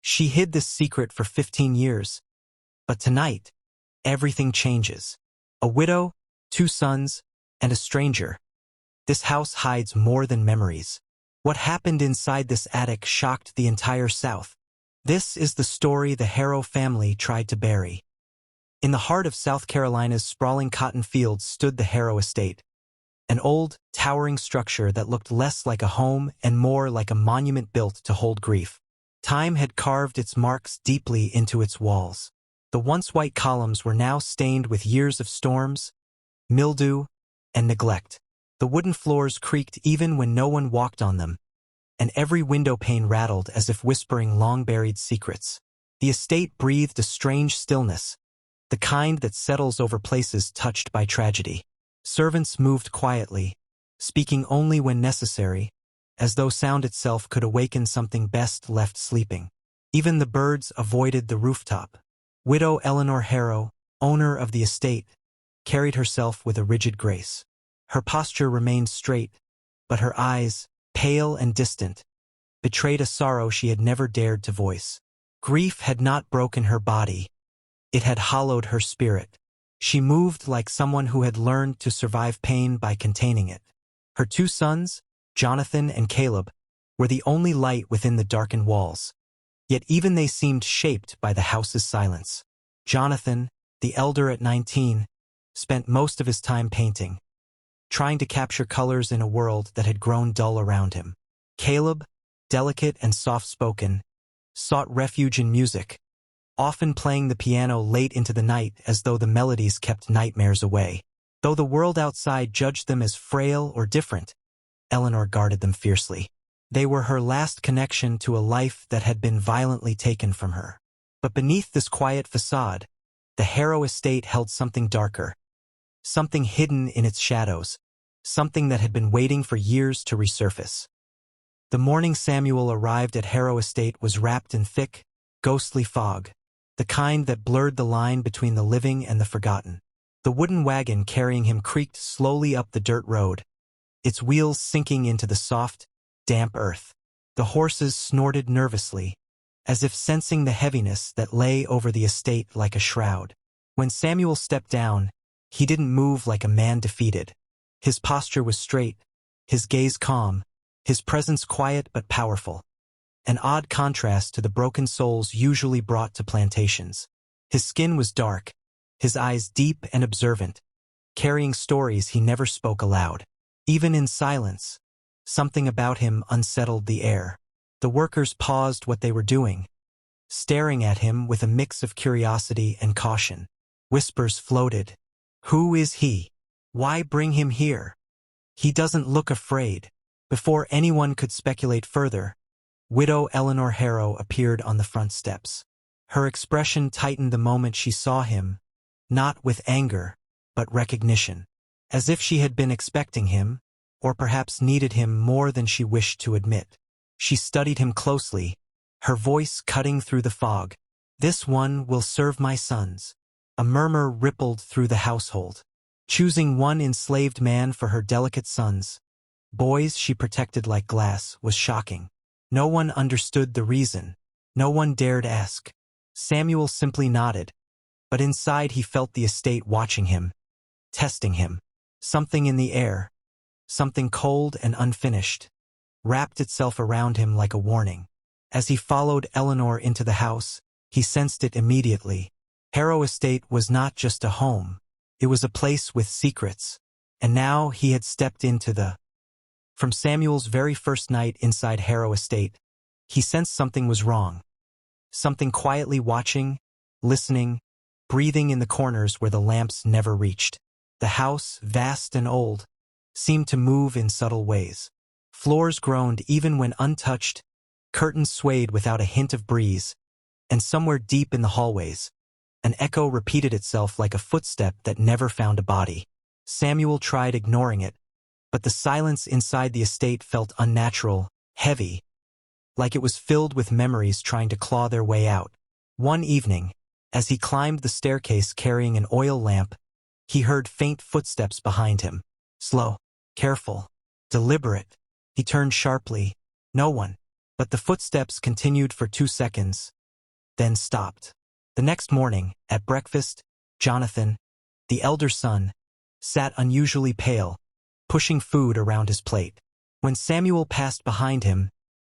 She hid this secret for 15 years. But tonight, everything changes. A widow, 2 sons, and a stranger. This house hides more than memories. What happened inside this attic shocked the entire South. This is the story the Harrow family tried to bury. In the heart of South Carolina's sprawling cotton fields stood the Harrow Estate, an old, towering structure that looked less like a home and more like a monument built to hold grief. Time had carved its marks deeply into its walls. The once white columns were now stained with years of storms, mildew, and neglect. The wooden floors creaked even when no one walked on them, and every window pane rattled as if whispering long-buried secrets. The estate breathed a strange stillness, the kind that settles over places touched by tragedy. Servants moved quietly, speaking only when necessary, as though sound itself could awaken something best left sleeping. Even the birds avoided the rooftop. Widow Eleanor Harrow, owner of the estate, carried herself with a rigid grace. Her posture remained straight, but her eyes, pale and distant, betrayed a sorrow she had never dared to voice. Grief had not broken her body. It had hollowed her spirit. She moved like someone who had learned to survive pain by containing it. Her 2 sons, Jonathan and Caleb, were the only light within the darkened walls. Yet even they seemed shaped by the house's silence. Jonathan, the elder at 19, spent most of his time painting, trying to capture colors in a world that had grown dull around him. Caleb, delicate and soft-spoken, sought refuge in music, often playing the piano late into the night as though the melodies kept nightmares away. Though the world outside judged them as frail or different, Eleanor guarded them fiercely. They were her last connection to a life that had been violently taken from her. But beneath this quiet facade, the Harrow Estate held something darker, something hidden in its shadows, something that had been waiting for years to resurface. The morning Samuel arrived at Harrow Estate was wrapped in thick, ghostly fog, the kind that blurred the line between the living and the forgotten. The wooden wagon carrying him creaked slowly up the dirt road, its wheels sinking into the soft, damp earth. The horses snorted nervously, as if sensing the heaviness that lay over the estate like a shroud. When Samuel stepped down, he didn't move like a man defeated. His posture was straight, his gaze calm, his presence quiet but powerful, an odd contrast to the broken souls usually brought to plantations. His skin was dark, his eyes deep and observant, carrying stories he never spoke aloud. Even in silence, something about him unsettled the air. The workers paused what they were doing, staring at him with a mix of curiosity and caution. Whispers floated. "Who is he? Why bring him here? He doesn't look afraid." Before anyone could speculate further, widow Eleanor Harrow appeared on the front steps. Her expression tightened the moment she saw him, not with anger, but recognition, as if she had been expecting him, or perhaps needed him more than she wished to admit. She studied him closely, her voice cutting through the fog. "This one will serve my sons." A murmur rippled through the household. Choosing one enslaved man for her delicate sons, boys she protected like glass, was shocking. No one understood the reason. No one dared ask. Samuel simply nodded, but inside he felt the estate watching him, testing him. Something in the air, something cold and unfinished, wrapped itself around him like a warning. As he followed Eleanor into the house, he sensed it immediately. Harrow Estate was not just a home. It was a place with secrets. And now he had stepped into the... From Samuel's very first night inside Harrow Estate, he sensed something was wrong. Something quietly watching, listening, breathing in the corners where the lamps never reached. The house, vast and old, seemed to move in subtle ways. Floors groaned even when untouched, curtains swayed without a hint of breeze, and somewhere deep in the hallways, an echo repeated itself like a footstep that never found a body. Samuel tried ignoring it, but the silence inside the estate felt unnatural, heavy, like it was filled with memories trying to claw their way out. One evening, as he climbed the staircase carrying an oil lamp, he heard faint footsteps behind him. Slow, careful, deliberate. He turned sharply. No one. But the footsteps continued for 2 seconds, then stopped. The next morning, at breakfast, Jonathan, the elder son, sat unusually pale, pushing food around his plate. When Samuel passed behind him,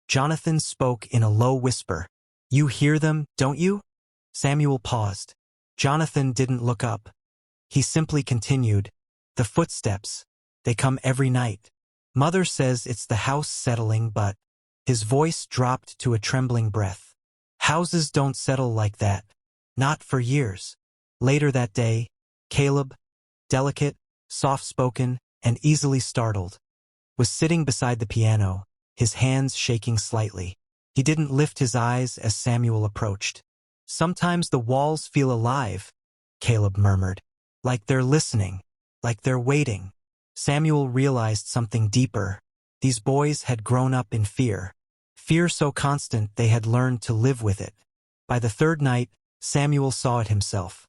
Jonathan spoke in a low whisper. "You hear them, don't you?" Samuel paused. Jonathan didn't look up. He simply continued, "The footsteps, they come every night. Mother says it's the house settling, but—" His voice dropped to a trembling breath. "Houses don't settle like that. Not for years." Later that day, Caleb, delicate, soft-spoken, and easily startled, was sitting beside the piano, his hands shaking slightly. He didn't lift his eyes as Samuel approached. "Sometimes the walls feel alive," Caleb murmured. "Like they're listening, like they're waiting." Samuel realized something deeper. These boys had grown up in fear. Fear so constant they had learned to live with it. By the third night, Samuel saw it himself.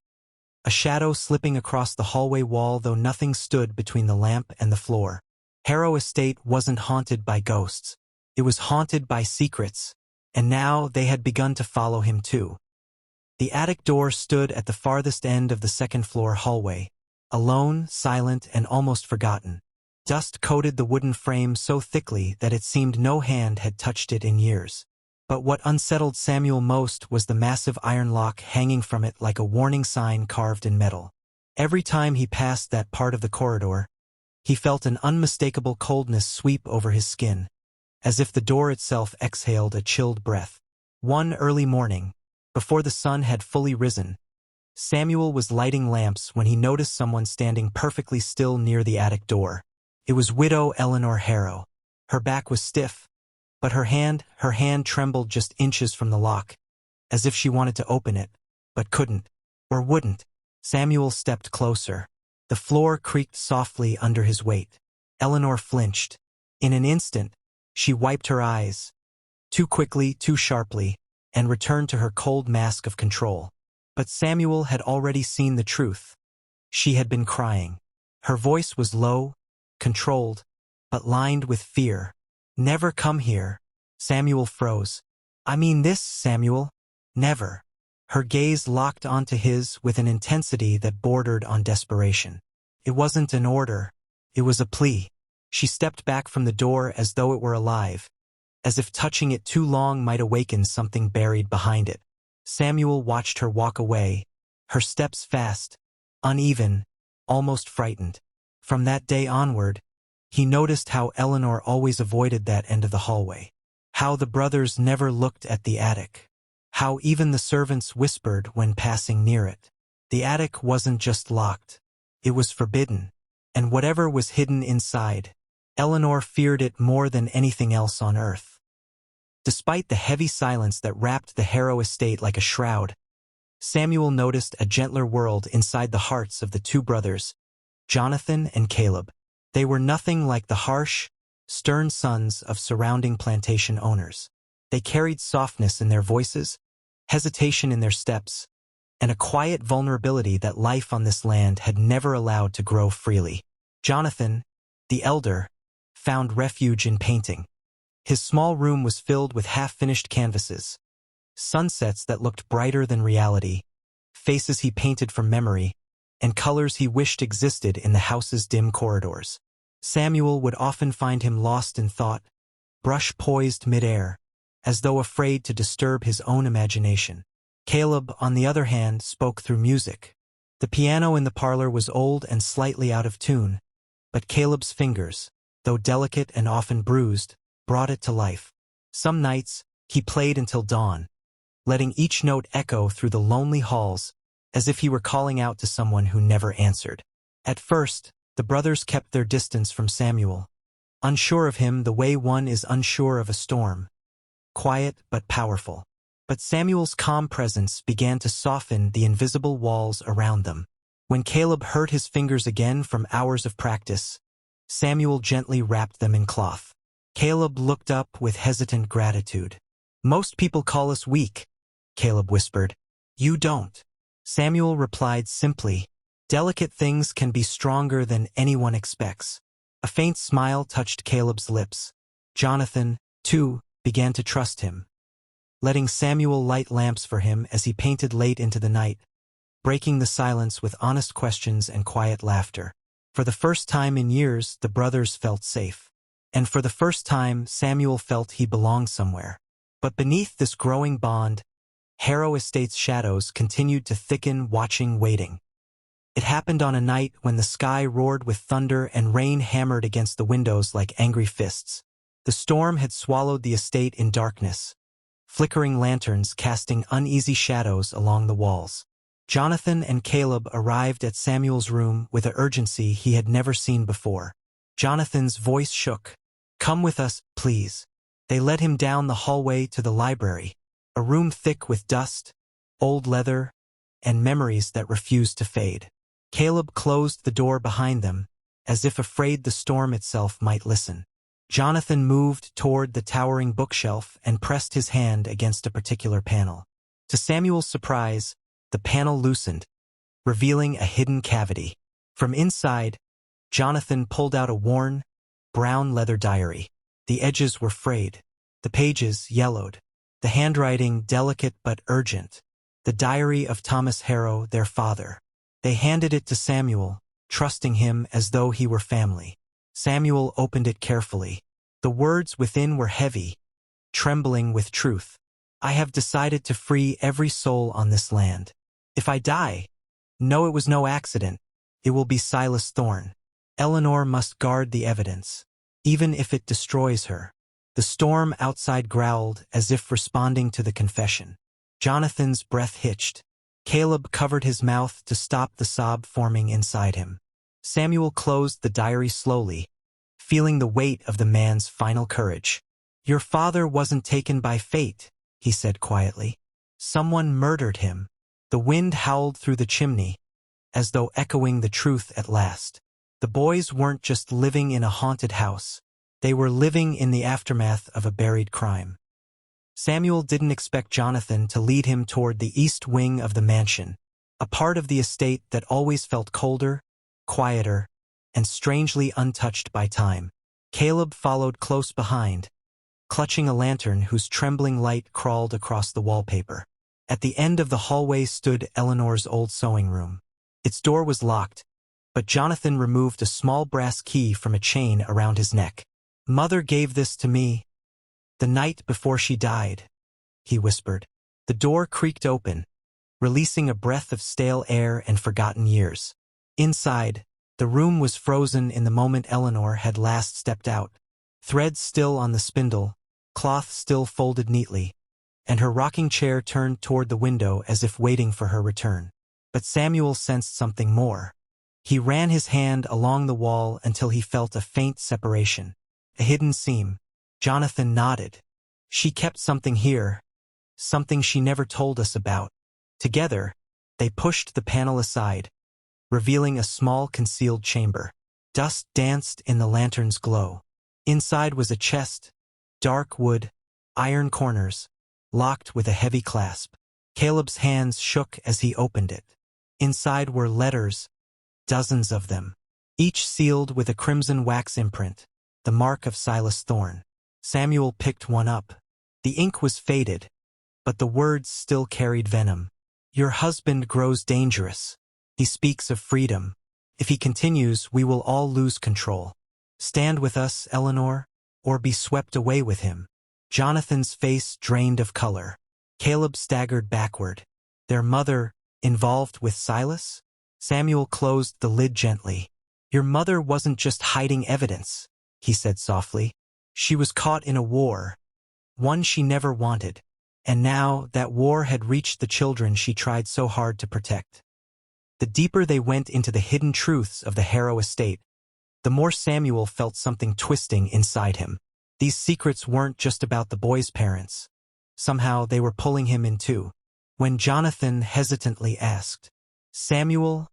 A shadow slipping across the hallway wall, though nothing stood between the lamp and the floor. Harrow Estate wasn't haunted by ghosts. It was haunted by secrets, and now they had begun to follow him too. The attic door stood at the farthest end of the second-floor hallway, alone, silent, and almost forgotten. Dust coated the wooden frame so thickly that it seemed no hand had touched it in years. But what unsettled Samuel most was the massive iron lock hanging from it like a warning sign carved in metal. Every time he passed that part of the corridor, he felt an unmistakable coldness sweep over his skin, as if the door itself exhaled a chilled breath. One early morning, before the sun had fully risen, Samuel was lighting lamps when he noticed someone standing perfectly still near the attic door. It was widow Eleanor Harrow. Her back was stiff, but her hand trembled just inches from the lock, as if she wanted to open it, but couldn't, or wouldn't. Samuel stepped closer. The floor creaked softly under his weight. Eleanor flinched. In an instant, she wiped her eyes, too quickly, too sharply, and returned to her cold mask of control. But Samuel had already seen the truth. She had been crying. Her voice was low, controlled, but lined with fear. "Never come here." Samuel froze. "I mean this, Samuel. Never." Her gaze locked onto his with an intensity that bordered on desperation. It wasn't an order. It was a plea. She stepped back from the door as though it were alive, as if touching it too long might awaken something buried behind it. Samuel watched her walk away, her steps fast, uneven, almost frightened. From that day onward, he noticed how Eleanor always avoided that end of the hallway, how the brothers never looked at the attic, how even the servants whispered when passing near it. The attic wasn't just locked, it was forbidden, and whatever was hidden inside, Eleanor feared it more than anything else on earth. Despite the heavy silence that wrapped the Harrow Estate like a shroud, Samuel noticed a gentler world inside the hearts of the two brothers, Jonathan and Caleb. They were nothing like the harsh, stern sons of surrounding plantation owners. They carried softness in their voices, hesitation in their steps, and a quiet vulnerability that life on this land had never allowed to grow freely. Jonathan, the elder, found refuge in painting. His small room was filled with half-finished canvases, sunsets that looked brighter than reality, faces he painted from memory, and colors he wished existed in the house's dim corridors. Samuel would often find him lost in thought, brush poised midair, as though afraid to disturb his own imagination. Caleb, on the other hand, spoke through music. The piano in the parlor was old and slightly out of tune, but Caleb's fingers, though delicate and often bruised, brought it to life. Some nights, he played until dawn, letting each note echo through the lonely halls, as if he were calling out to someone who never answered. At first, the brothers kept their distance from Samuel, unsure of him the way one is unsure of a storm. Quiet but powerful. But Samuel's calm presence began to soften the invisible walls around them. When Caleb hurt his fingers again from hours of practice, Samuel gently wrapped them in cloth. Caleb looked up with hesitant gratitude. "Most people call us weak," Caleb whispered. "You don't." Samuel replied simply, "Delicate things can be stronger than anyone expects." A faint smile touched Caleb's lips. Jonathan, too, began to trust him, letting Samuel light lamps for him as he painted late into the night, breaking the silence with honest questions and quiet laughter. For the first time in years, the brothers felt safe. And for the first time, Samuel felt he belonged somewhere. But beneath this growing bond, Harrow Estate's shadows continued to thicken, watching, waiting. It happened on a night when the sky roared with thunder and rain hammered against the windows like angry fists. The storm had swallowed the estate in darkness, flickering lanterns casting uneasy shadows along the walls. Jonathan and Caleb arrived at Samuel's room with an urgency he had never seen before. Jonathan's voice shook. "Come with us, please." They led him down the hallway to the library, a room thick with dust, old leather, and memories that refused to fade. Caleb closed the door behind them, as if afraid the storm itself might listen. Jonathan moved toward the towering bookshelf and pressed his hand against a particular panel. To Samuel's surprise, the panel loosened, revealing a hidden cavity. From inside, Jonathan pulled out a worn, brown leather diary. The edges were frayed, the pages yellowed, the handwriting delicate but urgent. The diary of Thomas Harrow, their father. They handed it to Samuel, trusting him as though he were family. Samuel opened it carefully. The words within were heavy, trembling with truth. "I have decided to free every soul on this land. If I die, know it was no accident. It will be Silas Thorne. Eleanor must guard the evidence, even if it destroys her." The storm outside growled as if responding to the confession. Jonathan's breath hitched. Caleb covered his mouth to stop the sob forming inside him. Samuel closed the diary slowly, feeling the weight of the man's final courage. "Your father wasn't taken by fate," he said quietly. "Someone murdered him." The wind howled through the chimney, as though echoing the truth at last. The boys weren't just living in a haunted house. They were living in the aftermath of a buried crime. Samuel didn't expect Jonathan to lead him toward the east wing of the mansion, a part of the estate that always felt colder, quieter, and strangely untouched by time. Caleb followed close behind, clutching a lantern whose trembling light crawled across the wallpaper. At the end of the hallway stood Eleanor's old sewing room. Its door was locked, but Jonathan removed a small brass key from a chain around his neck. "Mother gave this to me the night before she died," he whispered. The door creaked open, releasing a breath of stale air and forgotten years. Inside, the room was frozen in the moment Eleanor had last stepped out. Threads still on the spindle, cloth still folded neatly, and her rocking chair turned toward the window as if waiting for her return. But Samuel sensed something more. He ran his hand along the wall until he felt a faint separation, a hidden seam. Jonathan nodded. "She kept something here, something she never told us about." Together, they pushed the panel aside, revealing a small concealed chamber. Dust danced in the lantern's glow. Inside was a chest, dark wood, iron corners, locked with a heavy clasp. Caleb's hands shook as he opened it. Inside were letters, dozens of them, each sealed with a crimson wax imprint, the mark of Silas Thorne. Samuel picked one up. The ink was faded, but the words still carried venom. "Your husband grows dangerous. He speaks of freedom. If he continues, we will all lose control. Stand with us, Eleanor, or be swept away with him." Jonathan's face drained of color. Caleb staggered backward. Their mother, involved with Silas? Samuel closed the lid gently. "Your mother wasn't just hiding evidence," he said softly. "She was caught in a war, one she never wanted. And now that war had reached the children she tried so hard to protect." The deeper they went into the hidden truths of the Harrow Estate, the more Samuel felt something twisting inside him. These secrets weren't just about the boy's parents. Somehow they were pulling him in too. When Jonathan hesitantly asked, "Samuel,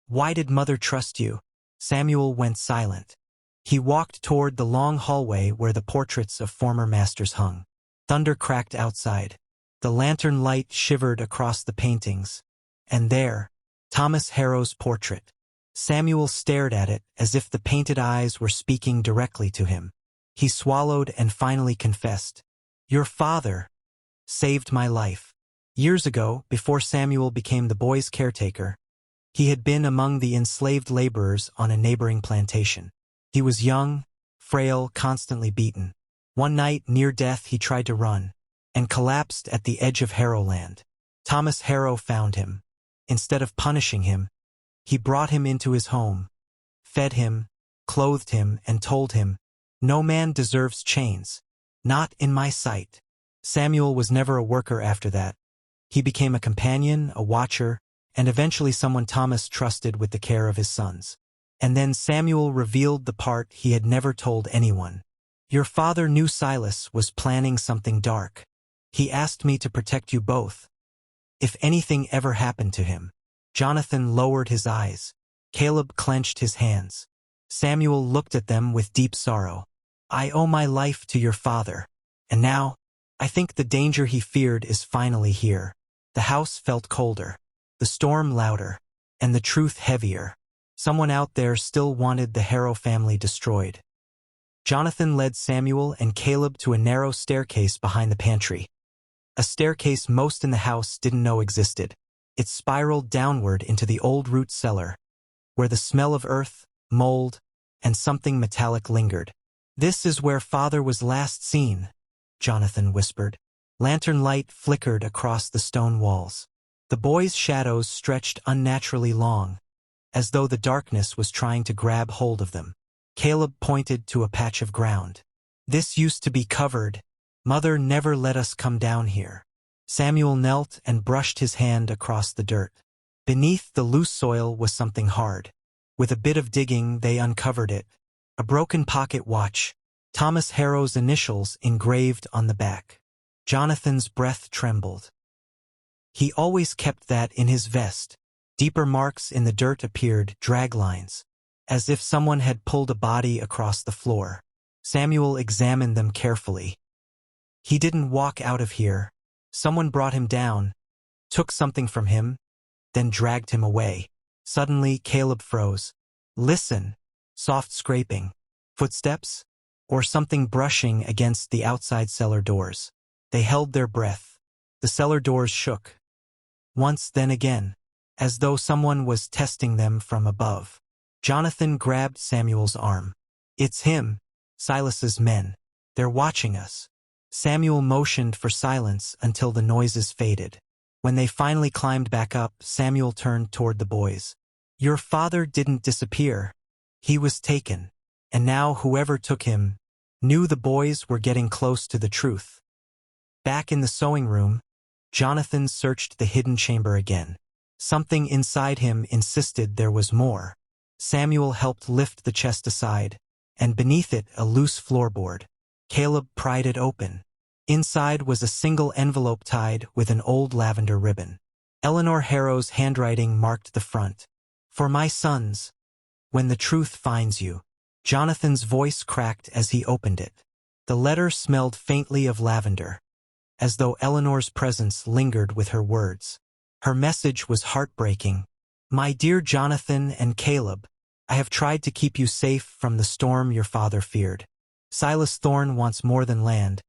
why did Mother trust you?" Samuel went silent. He walked toward the long hallway where the portraits of former masters hung. Thunder cracked outside. The lantern light shivered across the paintings. And there, Thomas Harrow's portrait. Samuel stared at it as if the painted eyes were speaking directly to him. He swallowed and finally confessed, Your father saved my life. Years ago, before Samuel became the boy's caretaker, he had been among the enslaved laborers on a neighboring plantation. He was young, frail, constantly beaten. One night, near death, he tried to run and collapsed at the edge of Harrow land. Thomas Harrow found him. Instead of punishing him, he brought him into his home, fed him, clothed him, and told him, "No man deserves chains. Not in my sight." Samuel was never a worker after that. He became a companion, a watcher, and eventually someone Thomas trusted with the care of his sons. And then Samuel revealed the part he had never told anyone. Your father knew Silas was planning something dark. He asked me to protect you both, if anything ever happened to him. Jonathan lowered his eyes. Caleb clenched his hands. Samuel looked at them with deep sorrow. I owe my life to your father. And now, I think the danger he feared is finally here. The house felt colder, the storm louder, and the truth heavier. Someone out there still wanted the Harrow family destroyed. Jonathan led Samuel and Caleb to a narrow staircase behind the pantry. A staircase most in the house didn't know existed. It spiraled downward into the old root cellar, where the smell of earth, mold, and something metallic lingered. This is where father was last seen, Jonathan whispered. Lantern light flickered across the stone walls. The boys' shadows stretched unnaturally long, as though the darkness was trying to grab hold of them. Caleb pointed to a patch of ground. This used to be covered. Mother never let us come down here. Samuel knelt and brushed his hand across the dirt. Beneath the loose soil was something hard. With a bit of digging, they uncovered it. A broken pocket watch, Thomas Harrow's initials engraved on the back. Jonathan's breath trembled. He always kept that in his vest. Deeper marks in the dirt appeared, drag lines, as if someone had pulled a body across the floor. Samuel examined them carefully. He didn't walk out of here. Someone brought him down, took something from him, then dragged him away. Suddenly, Caleb froze. Listen. Soft scraping. Footsteps? Or something brushing against the outside cellar doors. They held their breath. The cellar doors shook. Once, then again, as though someone was testing them from above. Jonathan grabbed Samuel's arm. It's him, Silas's men. They're watching us. Samuel motioned for silence until the noises faded. When they finally climbed back up, Samuel turned toward the boys. Your father didn't disappear. He was taken. And now whoever took him knew the boys were getting close to the truth. Back in the sewing room, Jonathan searched the hidden chamber again. Something inside him insisted there was more. Samuel helped lift the chest aside, and beneath it a loose floorboard. Caleb pried it open. Inside was a single envelope tied with an old lavender ribbon. Eleanor Harrow's handwriting marked the front. For my sons, when the truth finds you. Jonathan's voice cracked as he opened it. The letter smelled faintly of lavender, as though Eleanor's presence lingered with her words. Her message was heartbreaking. My dear Jonathan and Caleb, I have tried to keep you safe from the storm your father feared. Silas Thorne wants more than land.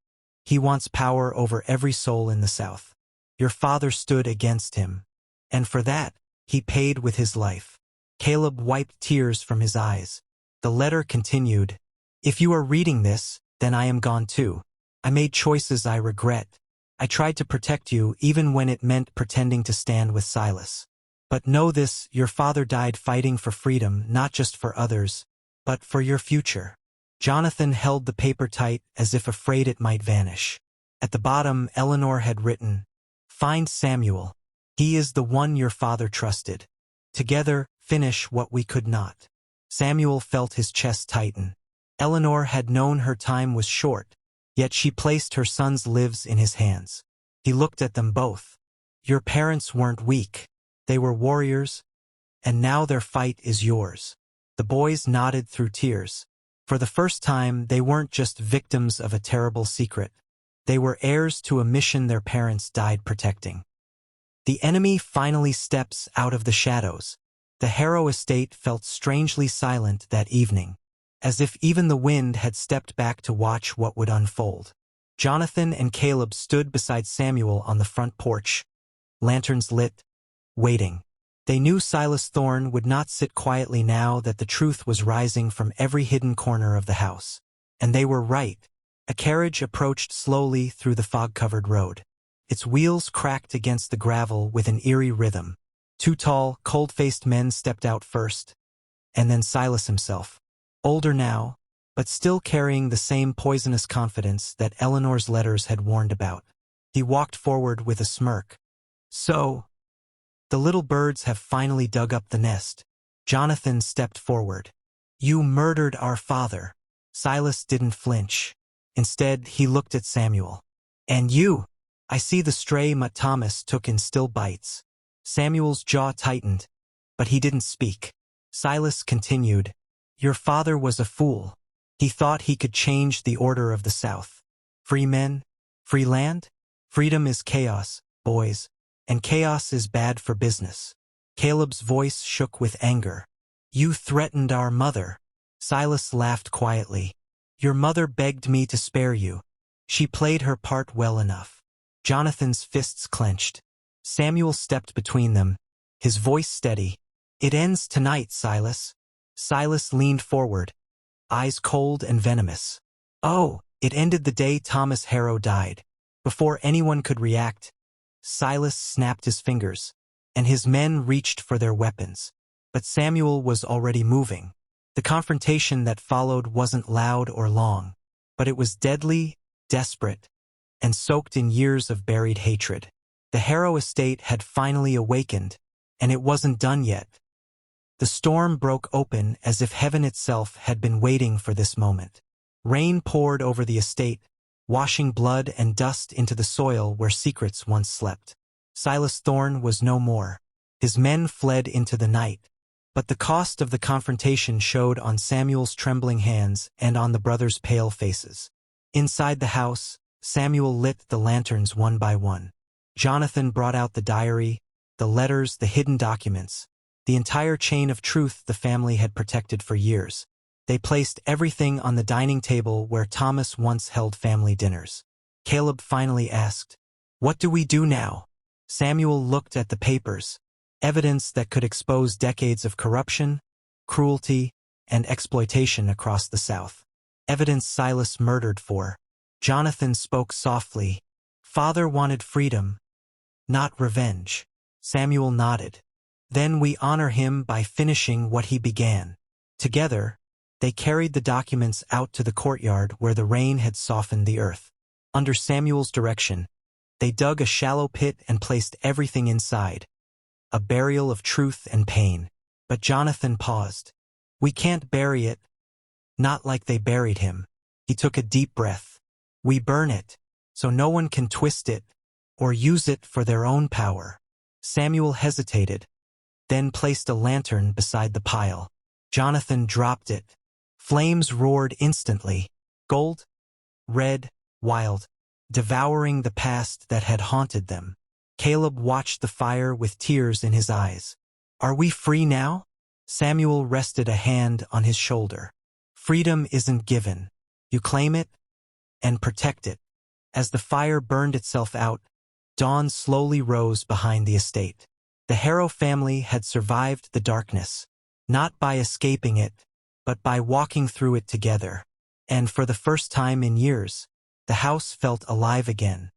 He wants power over every soul in the South. Your father stood against him, and for that, he paid with his life. Caleb wiped tears from his eyes. The letter continued, If you are reading this, then I am gone too. I made choices I regret. I tried to protect you even when it meant pretending to stand with Silas. But know this, your father died fighting for freedom, not just for others, but for your future. Jonathan held the paper tight as if afraid it might vanish. At the bottom, Eleanor had written, Find Samuel. He is the one your father trusted. Together, finish what we could not. Samuel felt his chest tighten. Eleanor had known her time was short, yet she placed her son's lives in his hands. He looked at them both. Your parents weren't weak. They were warriors, and now their fight is yours. The boys nodded through tears. For the first time, they weren't just victims of a terrible secret. They were heirs to a mission their parents died protecting. The enemy finally steps out of the shadows. The Harrow Estate felt strangely silent that evening, as if even the wind had stepped back to watch what would unfold. Jonathan and Caleb stood beside Samuel on the front porch, lanterns lit, waiting. They knew Silas Thorne would not sit quietly now that the truth was rising from every hidden corner of the house. And they were right. A carriage approached slowly through the fog-covered road. Its wheels cracked against the gravel with an eerie rhythm. Two tall, cold-faced men stepped out first, and then Silas himself. Older now, but still carrying the same poisonous confidence that Eleanor's letters had warned about. He walked forward with a smirk. "So, the little birds have finally dug up the nest." Jonathan stepped forward. "You murdered our father." Silas didn't flinch. Instead, he looked at Samuel. "And you?" "I see the stray mutt Thomas took in still bites." Samuel's jaw tightened, but he didn't speak. Silas continued, "Your father was a fool. He thought he could change the order of the South. Free men, free land? Freedom is chaos, boys, and chaos is bad for business." Caleb's voice shook with anger. "You threatened our mother." Silas laughed quietly. "Your mother begged me to spare you. She played her part well enough." Jonathan's fists clenched. Samuel stepped between them, his voice steady. "It ends tonight, Silas." Silas leaned forward, eyes cold and venomous. "Oh, it ended the day Thomas Harrow died." Before anyone could react, Silas snapped his fingers, and his men reached for their weapons. But Samuel was already moving. The confrontation that followed wasn't loud or long, but it was deadly, desperate, and soaked in years of buried hatred. The Harrow Estate had finally awakened, and it wasn't done yet. The storm broke open as if heaven itself had been waiting for this moment. Rain poured over the estate, washing blood and dust into the soil where secrets once slept. Silas Thorne was no more. His men fled into the night. But the cost of the confrontation showed on Samuel's trembling hands and on the brothers' pale faces. Inside the house, Samuel lit the lanterns one by one. Jonathan brought out the diary, the letters, the hidden documents, the entire chain of truth the family had protected for years. They placed everything on the dining table where Thomas once held family dinners. Caleb finally asked, "What do we do now?" Samuel looked at the papers, evidence that could expose decades of corruption, cruelty, and exploitation across the South. Evidence Silas murdered for. Jonathan spoke softly. "Father wanted freedom, not revenge." Samuel nodded. "Then we honor him by finishing what he began." Together, they carried the documents out to the courtyard where the rain had softened the earth. Under Samuel's direction, they dug a shallow pit and placed everything inside. A burial of truth and pain. But Jonathan paused. "We can't bury it. Not like they buried him." He took a deep breath. "We burn it, so no one can twist it or use it for their own power." Samuel hesitated, then placed a lantern beside the pile. Jonathan dropped it. Flames roared instantly. Gold, red, wild, devouring the past that had haunted them. Caleb watched the fire with tears in his eyes. "Are we free now?" Samuel rested a hand on his shoulder. "Freedom isn't given. You claim it and protect it." As the fire burned itself out, dawn slowly rose behind the estate. The Harrow family had survived the darkness, not by escaping it, but by walking through it together. And for the first time in years, the house felt alive again.